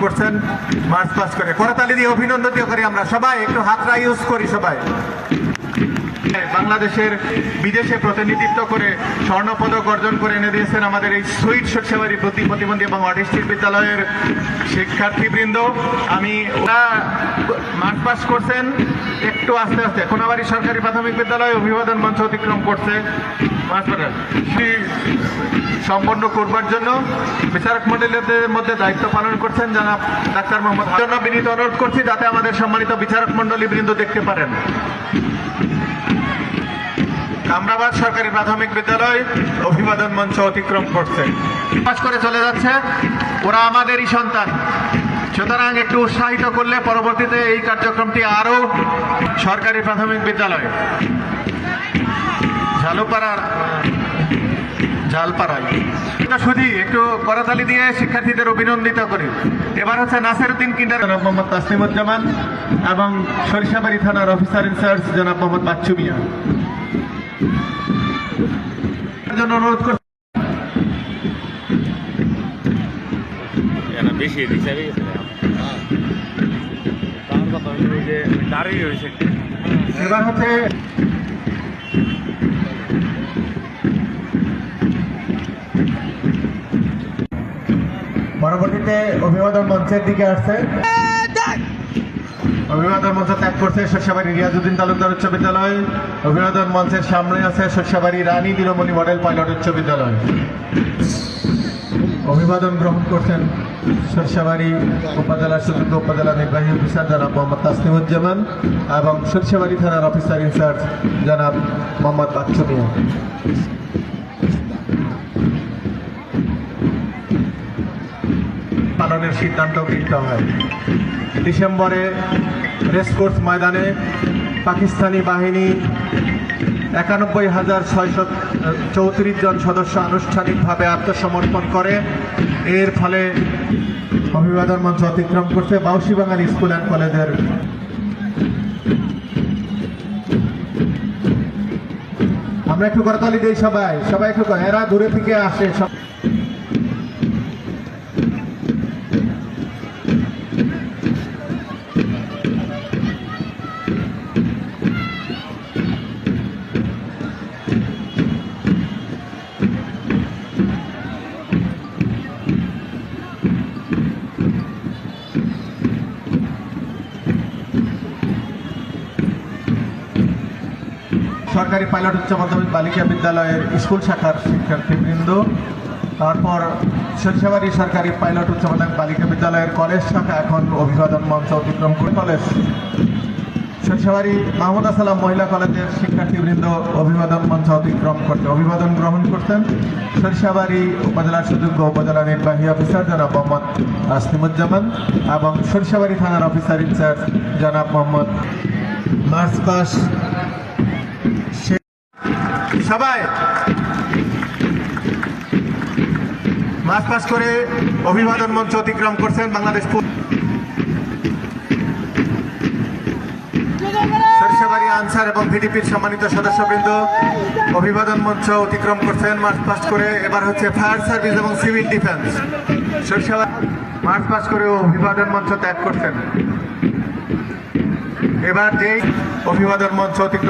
করছেন March pass করে করতালি দিয়ে অভিনন্দন করি আমরা সবাই একটু হাতরা ইউজ করি সবাই। বাংলাদেশের বিদেশে প্রতিনিধিত্ব করে স্বর্ণপদক অর্জন করে এনে দিয়েছেন আমাদের এই সুইট সরষেবাড়ি প্রতিবন্ধী এবং অটিস্টিক বিদ্যালয়ের শিক্ষার্থীবৃন্দ। আমি ওরা মার্চ পাস করছেন একটু আস্তে আস্তে। কোনাবাড়ি সরকারি প্রাথমিক বিদ্যালয় অভিবাদন মঞ্চ অতিক্রম করছে সম্পন্ন করবার জন্য বিচারক মন্ডলীদের মধ্যে দায়িত্ব পালন করছেন জনাব ডাক্তার মোহাম্মদ জন্য বিনীত অনুরোধ করছি যাতে আমাদের সম্মানিত বিচারক মন্ডলী বৃন্দ দেখতে পারেন। কামরাবাদ সরকারি প্রাথমিক বিদ্যালয় অভিবাদন মঞ্চ অতিক্রম করছে, পাস করে চলে যাচ্ছে। ওরা আমাদেরই সন্তান, সুতরাং একটু উৎসাহিত করলে পরবর্তীতে এই কার্যক্রমটি আরো সরকারি প্রাথমিক বিদ্যালয় ঝালপাড়ায় শুধু একটু করতালি দিয়ে শিক্ষার্থীদের অভিনন্দিত করি। এবার হচ্ছে নাসিরউদ্দিন কিন্ডার জনাব মোহাম্মদ তাসলিমুজ্জামান এবং সরিষাবাড়ি থানার অফিসার ইনচার্জ জনাব মোহাম্মদ বাচ্চু মিয়া জন্য অনুরোধ করছি। এবার হচ্ছে পরবর্তীতে অভিবাদন মঞ্চের দিকে আসছে। অভিবাদন মঞ্চ ত্যাগ করছে সরষেবাড়ি রিয়াজউদ্দিন তালুকদার উচ্চ বিদ্যালয়। অভিবাদন মঞ্চের সামনে আছে সরষেবাড়ি রানী বীরমণি মডেল পাইলট উচ্চ বিদ্যালয়। অভিবাদন গ্রহণ করছেন সরষেবাড়ি উপজেলার সুযোগ্য উপজেলা নির্বাহী অফিসার জনাব মোহাম্মদ তাসলিমুজ্জামান এবং সরষেবাড়ি থানার অফিসার ইনচার্জ জনাব মোহাম্মদ বাচ্চু মিয়া। পালনের সিদ্ধান্ত গৃহীত হয়। ডিসেম্বরে রেসকোর্স ময়দানে পাকিস্তানি বাহিনী 91,634 জন সদস্য আনুষ্ঠানিকভাবে আত্মসমর্পণ করে। এর ফলে অভিবাদন মঞ্চ অতিক্রম করছে বাউসি বাঙালি স্কুল অ্যান্ড কলেজের আমরা একটু করতালি দিই সবাই একটু এরা দূরে থেকে আসে সব। সরকারি পাইলট উচ্চ মাধ্যমিক বালিকা বিদ্যালয়ের স্কুল শাখার শিক্ষার্থীবৃন্দ, তারপর সরিষাবাড়ি সরকারি পাইলট উচ্চ মাধ্যমিক বালিকা বিদ্যালয়ের কলেজ শাখা এখন অভিবাদন মঞ্চ অতিক্রম করে কলেজ সরিষাবাড়ি মাহমুদ আসসালাম মহিলা কলেজের শিক্ষার্থীবৃন্দ অভিবাদন মঞ্চ অতিক্রম করতে অভিবাদন গ্রহণ করতেন সরিষাবাড়ি উপজেলার সুযোগ্য উপজেলা নির্বাহী অফিসার জনাব মোহাম্মদ তাসলিমুজ্জামান এবং সরিষাবাড়ি থানার অফিসার ইনচার্জ জনাব মোহাম্মদ মার্চ পাস। সবাই মার্চ পাস করে অভিবাদন মঞ্চ অতিক্রম করছেন বাংলাদেশ সরিষাবাড়ি আনসার এবং ভিডিপির সম্মানিত সদস্যবৃন্দ অভিবাদন মঞ্চ অতিক্রম করছেন মার্চ পাস করে। এবার হচ্ছে ফায়ার সার্ভিস এবং civil defence Sarishabari March pass করে অভিবাদন মঞ্চ ত্যাগ করছেন। এবার যেই অভিবাদন মঞ্চ অতিক্রম